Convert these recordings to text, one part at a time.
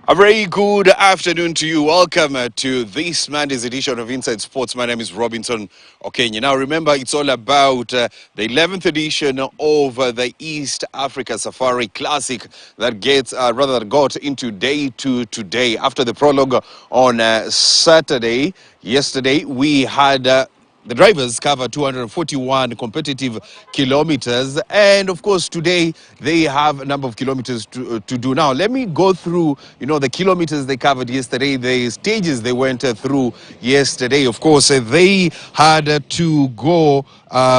A very good afternoon to you. Welcome to this Monday's edition of Inside Sports. My name is Robinson Okenya. Now, remember, it's all about the 11th edition of the East Africa Safari Classic that got into day two today. After the prologue on Saturday, yesterday, we had the drivers cover 241 competitive kilometers, and of course today they have a number of kilometers to do. Now let me go through, the kilometers they covered yesterday, the stages they went through yesterday. Of course, they had to go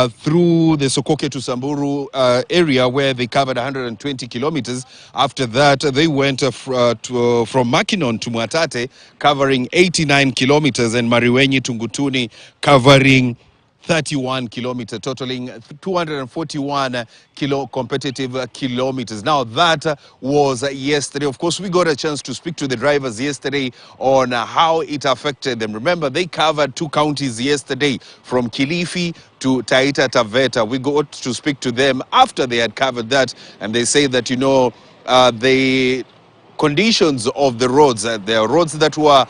through the Sokoke to Samburu area where they covered 120 kilometers. After that, they went from Makinon to Mwatate, covering 89 kilometers, and Mariwenyi to Ngutuni, covering 31 kilometers, totaling 241 competitive kilometers. Now that was yesterday. Of course, we got a chance to speak to the drivers yesterday on how it affected them. Remember, they covered two counties yesterday, from Kilifi to Taita Taveta. We got to speak to them after they had covered that, and they say that they conditions of the roads. There are roads that were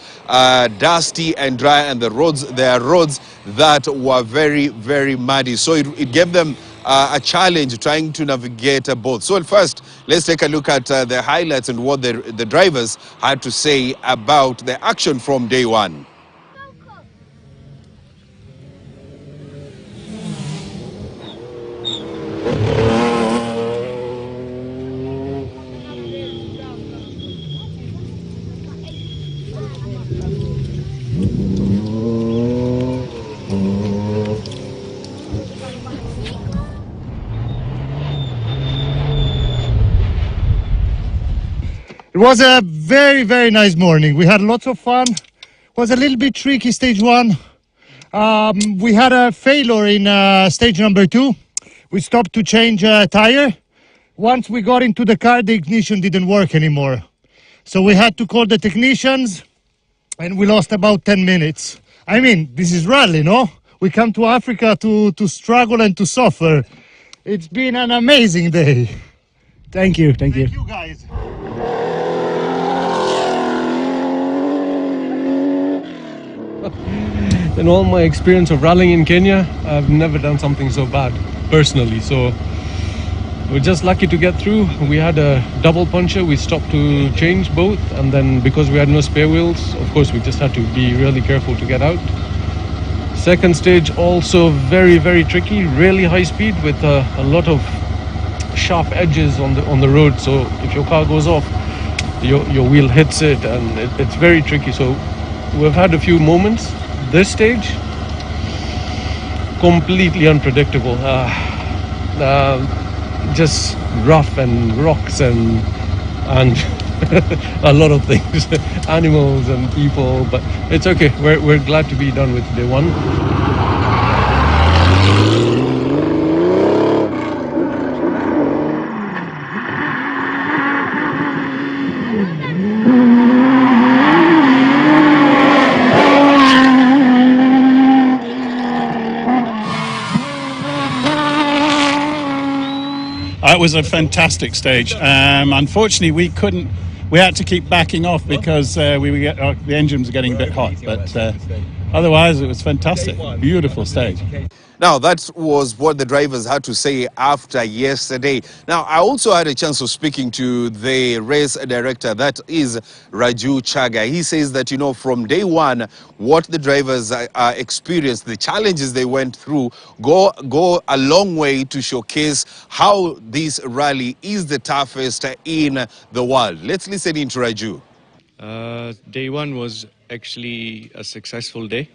dusty and dry, and there are roads that were very, very muddy. So it gave them a challenge trying to navigate both. So first, let's take a look at the highlights and what the drivers had to say about the action from day one. It was a very, very nice morning. We had lots of fun. It was a little bit tricky, stage one. We had a failure in stage number 2. We stopped to change a tire. Once we got into the car, the ignition didn't work anymore. So we had to call the technicians, and we lost about 10 minutes. I mean, this is rally, no? We come to Africa to struggle and to suffer. It's been an amazing day. Thank you. Thank you, guys. In all my experience of rallying in Kenya, I've never done something so bad, personally. So we're just lucky to get through. We had a double puncture. We stopped to change both, and then because we had no spare wheels, of course, we just had to be really careful to get out. Second stage also very, very tricky, really high speed with a lot of sharp edges on the road. So if your car goes off, your wheel hits it, and it's very tricky. So we've had a few moments. This stage, completely unpredictable. Just rough and rocks and a lot of things, animals and people. But it's okay. We're glad to be done with day one. It was a fantastic stage. Unfortunately, we had to keep backing off because the engines were getting a bit hot. But otherwise, it was fantastic. Beautiful stage. Now, that was what the drivers had to say after yesterday. Now, I also had a chance of speaking to the race director, that is Raju Chaga. He says that, from day one, what the drivers experienced, the challenges they went through, go a long way to showcase how this rally is the toughest in the world. Let's listen in to Raju. Day one was actually a successful day,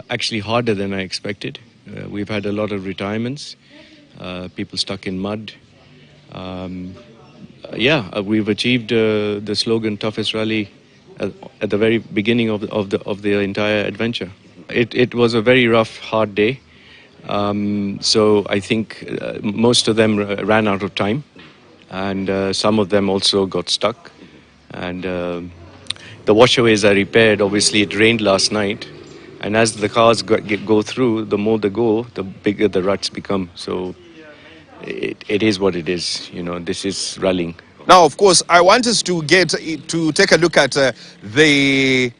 actually harder than I expected. We've had a lot of retirements, people stuck in mud. We've achieved the slogan "toughest rally" at the very beginning of the entire adventure. It was a very rough, hard day. So I think most of them ran out of time, and some of them also got stuck. And the washaways are repaired. Obviously, it rained last night. And as the cars go through, the more they go, the bigger the ruts become. So it is what it is. This is rallying. Now, of course, I want us to take a look at the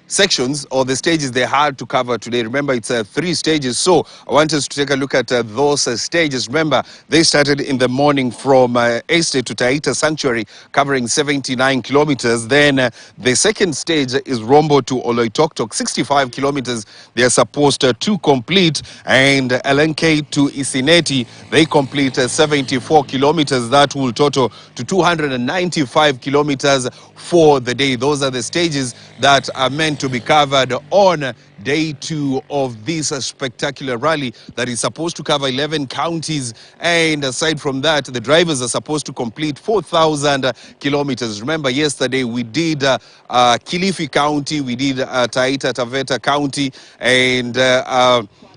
sections or the stages they had to cover today. Remember, it's 3 stages. So I want us to take a look at those stages. Remember, they started in the morning from Estate to Taita Sanctuary, covering 79 kilometers. Then the second stage is Rombo to Oloitoktok, 65 kilometers they are supposed to complete. And LNK to Isineti, they complete 74 kilometers. That will total to 295 kilometers for the day. Those are the stages that are meant to be covered on day 2 of this spectacular rally that is supposed to cover 11 counties. And aside from that, the drivers are supposed to complete 4,000 kilometers. Remember, yesterday we did Kilifi County, we did Taita Taveta County, and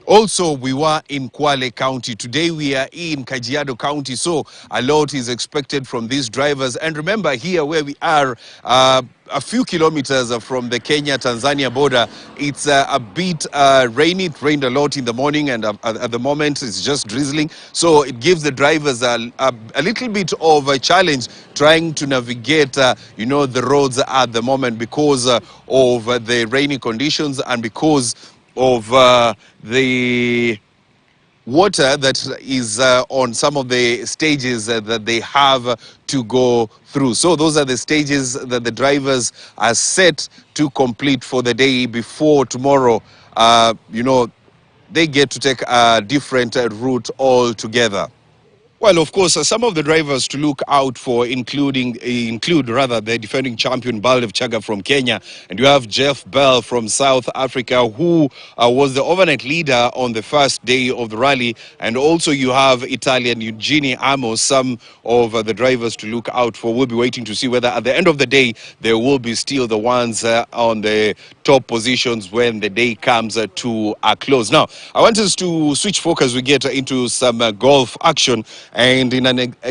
also, we were in Kwale County. Today, we are in Kajiado County. So, a lot is expected from these drivers. And remember, here where we are, a few kilometers from the Kenya-Tanzania border, it's a bit rainy. It rained a lot in the morning, and at the moment, it's just drizzling. So, it gives the drivers a little bit of a challenge trying to navigate, the roads at the moment because of the rainy conditions and because of the water that is on some of the stages that they have to go through. So those are the stages that the drivers are set to complete for the day before tomorrow. They get to take a different route altogether. Well, of course, some of the drivers to look out for include the defending champion Baldev Chaga from Kenya, and you have Jeff Bell from South Africa, who was the overnight leader on the first day of the rally, and also you have Italian Eugenie Amos. Some of the drivers to look out for. We'll be waiting to see whether at the end of the day there will be still the ones on the top positions when the day comes to a close. Now, I want us to switch focus. We get into some golf action. And in an